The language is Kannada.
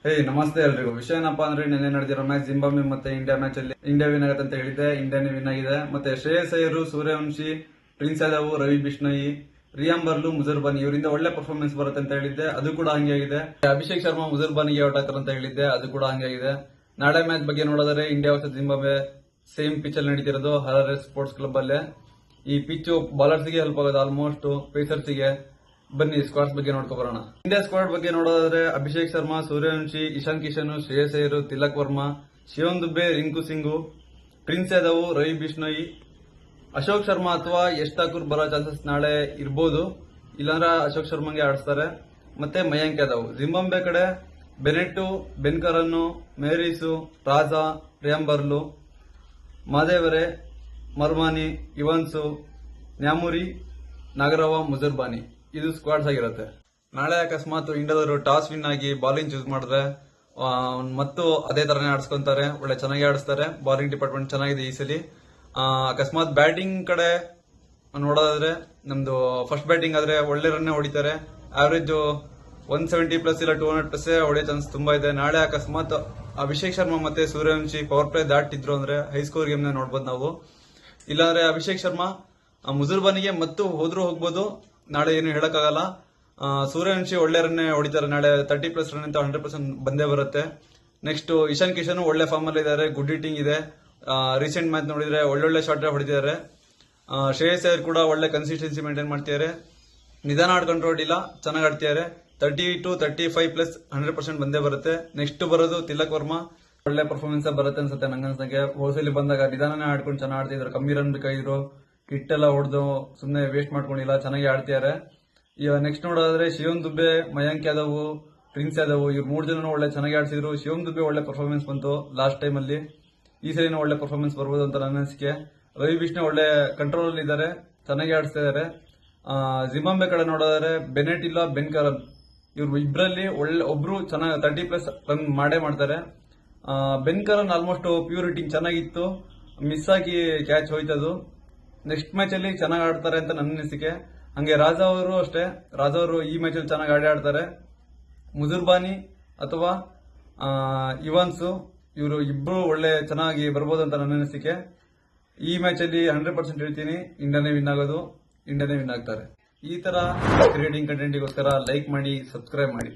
ಹೇ ನಮಸ್ತೆ ಎಲ್ರಿಗೂ. ವಿಷಯ ಏನಪ್ಪಾ ಅಂದ್ರೆ ನಿನ್ನೆ ನಡೆದಿರೋ ಮ್ಯಾಚ್ ಜಿಂಬಾಬ್ವೆ ಮತ್ತೆ ಇಂಡಿಯಾ ಮ್ಯಾಚ್ ಅಲ್ಲಿ ಇಂಡಿಯಾ ವಿನ್ ಆಗುತ್ತೆ ಅಂತ ಹೇಳಿದ್ದೆ. ಇಂಡಿಯಾನೇ ವಿನ್ ಆಗಿದೆ. ಮತ್ತೆ ಶ್ರೇಯಸ್ ಅಯ್ಯರ್, ಸೂರ್ಯವಂಶಿ, ಪ್ರಿನ್ಸ್ ಯಾದವ್, ರವಿ ಬಿಷ್ಣೋಯಿ, ರಿಯಾನ್ ಬರ್ಲು, ಮುಜರ್ಬಾನಿ ಇವರಿಂದ ಒಳ್ಳೆ ಪರ್ಫಾರ್ಮೆನ್ಸ್ ಬರುತ್ತೆ ಅಂತ ಹೇಳಿದ್ದೆ. ಅದು ಕೂಡ ಹಂಗೆ ಆಗಿದೆ. ಅಭಿಷೇಕ್ ಶರ್ಮಾ ಮುಜರ್ಬಾನಿಗೆ ಔಟ್ ಆಗ್ತಾರೆ ಅಂತ ಹೇಳಿದ್ದೆ. ಅದು ಕೂಡ ಹಂಗೆ ಆಗಿದೆ. ನಾಳೆ ಮ್ಯಾಚ್ ಬಗ್ಗೆ ನೋಡಿದ್ರೆ India versus Zimbabwe same pitch ಅಲ್ಲಿ ನಡೀತಿರೋದು ಹರಾರೆ ಸ್ಪೋರ್ಟ್ಸ್ ಕ್ಲಬ್ ಅಲ್ಲೇ. ಈ ಪಿಚ್ ಬೌಲರ್ಸ್ ಗೆ ಹೆಲ್ಪ್ ಆಗೋದು ಆಲ್ಮೋಸ್ಟ್ ಪೇಸರ್ಸ್ ಗೆ. ಬನ್ನಿ ಸ್ಕ್ವಾಡ್ಸ್ ಬಗ್ಗೆ ನೋಡ್ಕೊಬರೋಣ. ಇಂಡಿಯಾ ಸ್ಕ್ವಾಡ್ ಬಗ್ಗೆ ನೋಡೋದಾದ್ರೆ ಅಭಿಷೇಕ್ ಶರ್ಮಾ, ಸೂರ್ಯವಂಶಿ, ಇಶಾನ್ ಕಿಶನ್, ಶ್ರೇಯಸ್ ಅಯ್ಯರ್, ತಿಲಕ್ ವರ್ಮಾ, ಶಿವಮ್ ದುಬೆ, ರಿಂಕು ಸಿಂಗು, ಪ್ರಿನ್ಸ್ ಯಾದವ್, ರವಿ ಬಿಷ್ಣೋಯಿ, ಅಶೋಕ್ ಶರ್ಮಾ ಅಥವಾ ಯಶ್ ಠಾಕೂರ್ ಬರೋ ಚಾನ್ಸಸ್ ನಾಳೆ ಇರ್ಬೋದು. ಇಲ್ಲಾಂದ್ರೆ ಅಶೋಕ್ ಶರ್ಮಾಗೆ ಆಡಿಸ್ತಾರೆ. ಮತ್ತೆ ಮಯಾಂಕ್ ಯಾದವ್. ಜಿಂಬಾಬ್ವೆ ಕಡೆ ಬೆನೆಟ್ಟು, ಬೆನ್ಕರನ್ನು, ಮೇರಿಸು, ರಾಜಾ, ರಿಯಾನ್ ಬರ್ಲು, ಮಾದೇವರೆ, ಮರ್ಮಾನಿ, ಇವಾನ್ಸು, ನ್ಯಾಮುರಿ, ನಾಗರವ, ಮುಜರ್ಬಾನಿ ಇದು ಸ್ಕ್ವಾಡ್ಸ್ ಆಗಿರುತ್ತೆ. ನಾಳೆ ಅಕಸ್ಮಾತ್ ಇಂಡಿಯಾದವರು ಟಾಸ್ ವಿನ್ ಆಗಿ ಬಾಲಿಂಗ್ ಚೂಸ್ ಮಾಡಿದ್ರೆ ಮತ್ತು ಅದೇ ತರನೇ ಆಡಿಸ್ಕೊಂತಾರೆ. ಒಳ್ಳೆ ಚೆನ್ನಾಗಿ ಆಡಿಸ್ತಾರೆ. ಬಾಲಿಂಗ್ ಡಿಪಾರ್ಟ್ಮೆಂಟ್ ಚೆನ್ನಾಗಿದೆ ಈ ಸಲ. ಅಕಸ್ಮಾತ್ ಬ್ಯಾಟಿಂಗ್ ಕಡೆ ನೋಡೋದಾದ್ರೆ ನಮ್ದು ಫಸ್ಟ್ ಬ್ಯಾಟಿಂಗ್ ಆದ್ರೆ ಒಳ್ಳೆ ರನ್ನೇ ಹೊಡಿತಾರೆ. ಆವರೇಜ್ 170+ ಇಲ್ಲ 200+ ಹೊಡೆಯೋ ಚಾನ್ಸ್ ತುಂಬಾ ಇದೆ. ನಾಳೆ ಅಕಸ್ಮಾತ್ ಅಭಿಷೇಕ್ ಶರ್ಮಾ ಮತ್ತೆ ಸೂರ್ಯವಂಶಿ ಪವರ್ ಪ್ಲೇ ದಾಟಿದ್ರು ಅಂದ್ರೆ ಹೈಸ್ಕೋರ್ ಗೇಮ್ ನೋಡ್ಬೋದು ನಾವು. ಇಲ್ಲಾಂದ್ರೆ ಅಭಿಷೇಕ್ ಶರ್ಮಾ ಮುಜರ್ಬಾನಿಗೆ ಮತ್ತು ಹೋದ್ರೂ ಹೋಗ್ಬೋದು. ನಾಳೆ ಏನು ಹೇಳಕ್ಕಾಗಲ್ಲ. ಸೂರ್ಯವಂಶಿ ಒಳ್ಳೆ ರನ್ನೇ ಹೊಡಿತಾರೆ ನಾಳೆ. 30+ ರನ್ ಅಂತ 100% ಬಂದೇ ಬರುತ್ತೆ. ನೆಕ್ಸ್ಟ್ ಇಶಾನ್ ಕಿಶನ್ ಒಳ್ಳೆ ಫಾರ್ಮ್ ಅಲ್ಲಿ ಇದ್ದಾರೆ. ಗುಡ್ ಹಿಟ್ಟಿಂಗ್ ಇದೆ. ರೀಸೆಂಟ್ ಮ್ಯಾಚ್ ನೋಡಿದ್ರೆ ಒಳ್ಳೊಳ್ಳೆ ಶಾಟ್ ಹೊಡಿತಿದ್ದಾರೆ. ಶ್ರೇಯಸ್ ಅಯ್ಯರ್ ಕೂಡ ಒಳ್ಳೆ ಕನ್ಸಿಸ್ಟೆನ್ಸಿ ಮೇಂಟೈನ್ ಮಾಡ್ತಿದ್ದಾರೆ. ನಿಧಾನ ಆಡ್ಕೊಂಡು ಹೊಡಿಲ್ಲ, ಚೆನ್ನಾಗಿ ಆಡ್ತಿದ್ದಾರೆ. 30 to 35+ 100% ಬಂದೇ ಬರುತ್ತೆ. ನೆಕ್ಸ್ಟ್ ಬರೋದು ತಿಲಕ್ ವರ್ಮಾ. ಒಳ್ಳೆ ಪರ್ಫಾರ್ಮೆನ್ಸ್ ಬರುತ್ತೆ ಅನ್ಸುತ್ತೆ ನಂಗನ್ಸಂಗೆ. ಹೋಸಲಿ ಬಂದಾಗ ನಿಧಾನನೇ ಆಡ್ಕೊಂಡು ಚೆನ್ನಾಗಿ ಆಡ್ತಿದ್ರು. ಕಮ್ಮಿ ರನ್ ಬೇಕಾಗಿದ್ರು. ಕಿಟ್ ಎಲ್ಲ ಹೊಡೆದು ಸುಮ್ಮನೆ ವೇಸ್ಟ್ ಮಾಡ್ಕೊಂಡಿಲ್ಲ, ಚೆನ್ನಾಗಿ ಆಡ್ತಿದ್ದಾರೆ. ಈಗ ನೆಕ್ಸ್ಟ್ ನೋಡೋದಾದ್ರೆ ಶಿವಮ್ ದುಬೆ, ಮಯಾಂಕ್ ಯಾದವ್, ಪ್ರಿನ್ಸ್ ಯಾದವ್ ಇವ್ರು 3 ಜನ ಒಳ್ಳೆ ಚೆನ್ನಾಗಿ ಆಡ್ಸಿದ್ರು. ಶಿವಮ್ ದುಬೆ ಒಳ್ಳೆ ಪರ್ಫಾರ್ಮೆನ್ಸ್ ಬಂತು ಲಾಸ್ಟ್ ಟೈಮ್ ಅಲ್ಲಿ. ಈ ಸಲಿನೂ ಒಳ್ಳೆ ಪರ್ಫಾರ್ಮೆನ್ಸ್ ಬರ್ಬೋದು ಅಂತ ನನ್ನ ಅನಿಸಿಕೆ. ರವಿ ಬಿಷ್ಣು ಒಳ್ಳೆ ಕಂಟ್ರೋಲ್ ಅಲ್ಲಿ ಇದ್ದಾರೆ, ಚೆನ್ನಾಗಿ ಆಡಿಸ್ತಾ ಇದ್ದಾರೆ. ಜಿಂಬಾಬ್ವೆ ಕಡೆ ನೋಡೋದಾದ್ರೆ ಬೆನೆಟ್ ಇಲ್ಲ ಬೆನ್ಕರನ್ ಇವ್ರು ಇಬ್ಬರಲ್ಲಿ ಒಬ್ರು ಚೆನ್ನಾಗಿ 30+ ರನ್ ಮಾಡೇ ಮಾಡ್ತಾರೆ. ಬೆನ್ಕರನ್ ಆಲ್ಮೋಸ್ಟ್ ಪ್ಯೂರ್ ಹಿಟ್ಟಿಂಗ್ ಚೆನ್ನಾಗಿತ್ತು, ಮಿಸ್ ಆಗಿ ಕ್ಯಾಚ್ ಹೋಯ್ತದು. ನೆಕ್ಸ್ಟ್ ಮ್ಯಾಚ್ ಅಲ್ಲಿ ಚೆನ್ನಾಗಿ ಆಡ್ತಾರೆ ಅಂತ ನನ್ನ ಅನಿಸಿಕೆ. ಹಂಗೆ ರಾಜಾ ಅವರು ಅಷ್ಟೇ. ರಾಜಾ ಅವರು ಈ ಮ್ಯಾಚ್ ಅಲ್ಲಿ ಚೆನ್ನಾಗಿ ಆಡ್ತಾರೆ. ಮುಜರ್ಬಾನಿ ಅಥವಾ ಇವಾನ್ಸು ಇವರು ಇಬ್ರು ಒಳ್ಳೆ ಚೆನ್ನಾಗಿ ಬರ್ಬೋದು ಅಂತ ನನ್ನ ಅನಿಸಿಕೆ. ಈ ಮ್ಯಾಚ್ ಅಲ್ಲಿ 100% ಹೇಳ್ತೀನಿ ಇಂಡಿಯಾನೇ ವಿನ್ ಆಗೋದು, ಇಂಡಿಯಾನೇ ವಿನ್ ಆಗ್ತಾರೆ. ಈ ತರ ಕ್ರಿಯೇಟಿಂಗ್ ಕಂಟೆಂಟ್ಗೋಸ್ಕರ ಲೈಕ್ ಮಾಡಿ, ಸಬ್ಸ್ಕ್ರೈಬ್ ಮಾಡಿ.